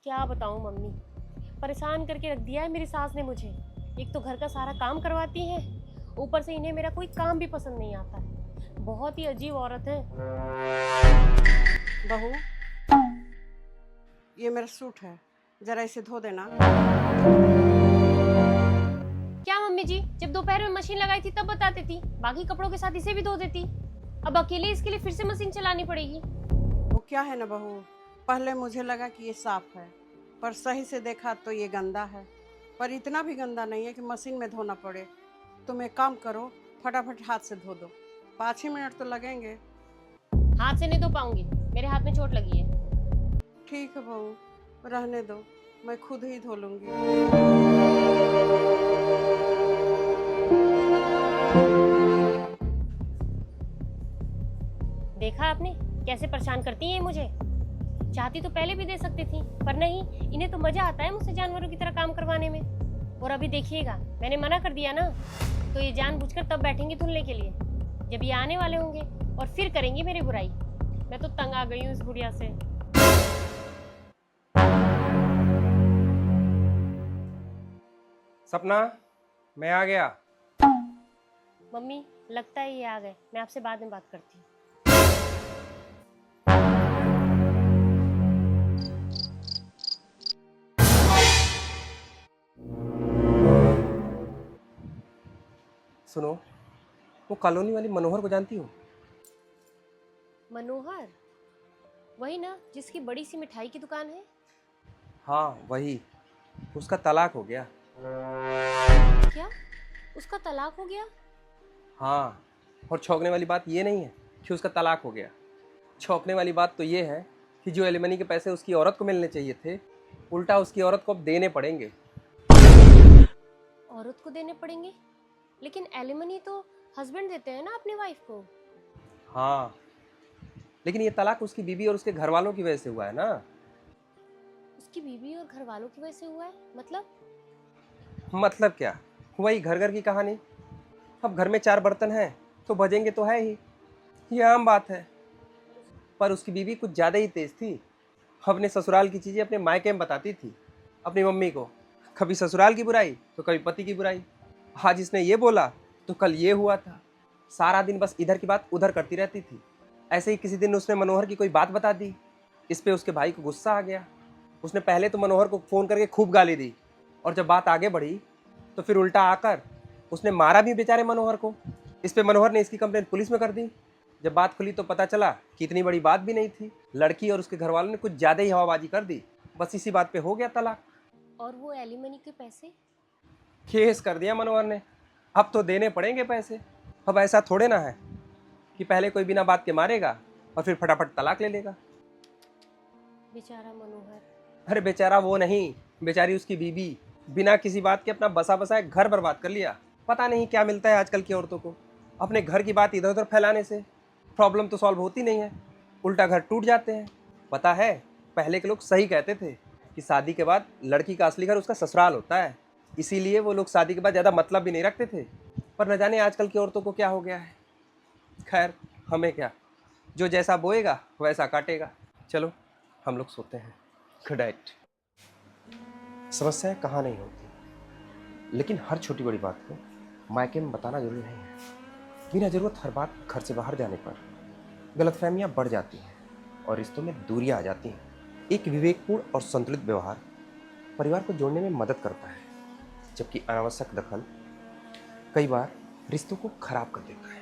क्या बताऊं मम्मी, परेशान करके रख दिया है मेरी सास ने मुझे। एक तो घर का सारा काम करवाती है, ऊपर से इन्हें मेरा कोई काम भी पसंद नहीं आता है। बहुत ही अजीब औरत है। बहू, ये मेरा सूट है, जरा इसे धो देना। क्या मम्मी जी, जब दोपहर में मशीन लगाई थी तब बताती थी, बाकी कपड़ों के साथ इसे भी धो देती। अब अकेले इसके लिए फिर से मशीन चलानी पड़ेगी। वो क्या है ना बहू, पहले मुझे लगा कि ये साफ है, पर सही से देखा तो ये गंदा है। पर इतना भी गंदा नहीं है कि मशीन में धोना पड़े। तुम एक काम करो, फटाफट हाथ से धो दो, 5 ही मिनट तो लगेंगे। हाथ से नहीं धो पाऊंगी, मेरे हाथ में चोट लगी है। ठीक है बहू, रहने दो, मैं खुद ही धो लूंगी। देखा आपने कैसे परेशान करती हैं मुझे। चाहती तो पहले भी दे सकती थी, पर नहीं, इन्हें तो मजा आता है मुझसे जानवरों की तरह काम करवाने में। और अभी देखिएगा, मैंने मना कर दिया ना, तो ये जानबूझकर तब बैठेंगी धुलने के लिए जब ये आने वाले होंगे, और फिर करेंगी मेरी बुराई। मैं तो तंग आ गई हूँ इस बुढ़िया से। सपना, मैं आ गया। मम्मी, लगता है ये आ गए, मैं आपसे बाद में बात करती हूँ। सुनो, वो कॉलोनी वाली मनोहर को जानती हो? मनोहर? वही ना जिसकी बड़ी सी मिठाई की दुकान है? हाँ वही। उसका तलाक हो गया। क्या? उसका तलाक हो गया? हाँ, और छौंकने वाली बात ये नहीं है कि उसका तलाक हो गया। छौंकने वाली बात तो ये है कि जो एलिमनी के पैसे उसकी औरत को मिलने चाहिए थे, उल्टा उसकी औरत को अब देने पड़ेंगे। औरत को देने पड़ेंगे? लेकिन एलिमनी तो हस्बैंड देते हैं ना अपनी वाइफ को। हाँ, लेकिन ये तलाक उसकी बीवी और उसके घर वालों की वजह से हुआ है ना। उसकी बीवी और घर वालों की वजह से हुआ है? मतलब क्या, वही घर घर की कहानी। अब घर में 4 बर्तन हैं तो बजेंगे तो है ही, ये आम बात है। पर उसकी बीवी कुछ ज़्यादा ही तेज थी। अपने ससुराल की चीज़ें अपने मायके में बताती थी अपनी मम्मी को। कभी ससुराल की बुराई तो कभी पति की बुराई। आज इसने ये बोला तो कल ये हुआ था। सारा दिन बस इधर की बात उधर करती रहती थी। ऐसे ही किसी दिन उसने मनोहर की कोई बात बता दी। इस पे उसके भाई को गुस्सा आ गया। उसने पहले तो मनोहर को फ़ोन करके खूब गाली दी, और जब बात आगे बढ़ी तो फिर उल्टा आकर उसने मारा भी बेचारे मनोहर को। इस पे मनोहर ने इसकी कंप्लेंट पुलिस में कर दी। जब बात खुली तो पता चला कि इतनी बड़ी बात भी नहीं थी। लड़की और उसके घर वालों ने कुछ ज़्यादा ही हवाबाजी कर दी। बस इसी बात पे हो गया तलाक। और वो एलिमनी के पैसे? केस कर दिया मनोहर ने। अब तो देने पड़ेंगे पैसे। अब ऐसा थोड़े ना है कि पहले कोई बिना बात के मारेगा और फिर फटाफट तलाक ले लेगा। बेचारा मनोहर। अरे बेचारा वो नहीं, बेचारी उसकी बीवी। बिना किसी बात के अपना बसा बसाया घर बर्बाद कर लिया। पता नहीं क्या मिलता है आजकल की औरतों को, अपने घर की बात इधर उधर फैलाने से। प्रॉब्लम तो सॉल्व होती नहीं है, उल्टा घर टूट जाते हैं। पता है, पहले के लोग सही कहते थे कि शादी के बाद लड़की का असली घर उसका ससुराल होता है। इसीलिए वो लोग शादी के बाद ज़्यादा मतलब भी नहीं रखते थे। पर न जाने आजकल की औरतों को क्या हो गया है। खैर, हमें क्या, जो जैसा बोएगा वैसा काटेगा। चलो हम लोग सोते हैं। Good night. समस्याएं कहाँ नहीं होती, लेकिन हर छोटी बड़ी बात को मायके में बताना जरूरी नहीं है। बिना ज़रूरत हर बात घर से बाहर जाने पर गलतफहमियां बढ़ जाती हैं और रिश्तों में दूरियां आ जाती हैं। एक विवेकपूर्ण और संतुलित व्यवहार परिवार को जोड़ने में मदद करता है, जबकि अनावश्यक दखल कई बार रिश्तों को खराब कर देता है।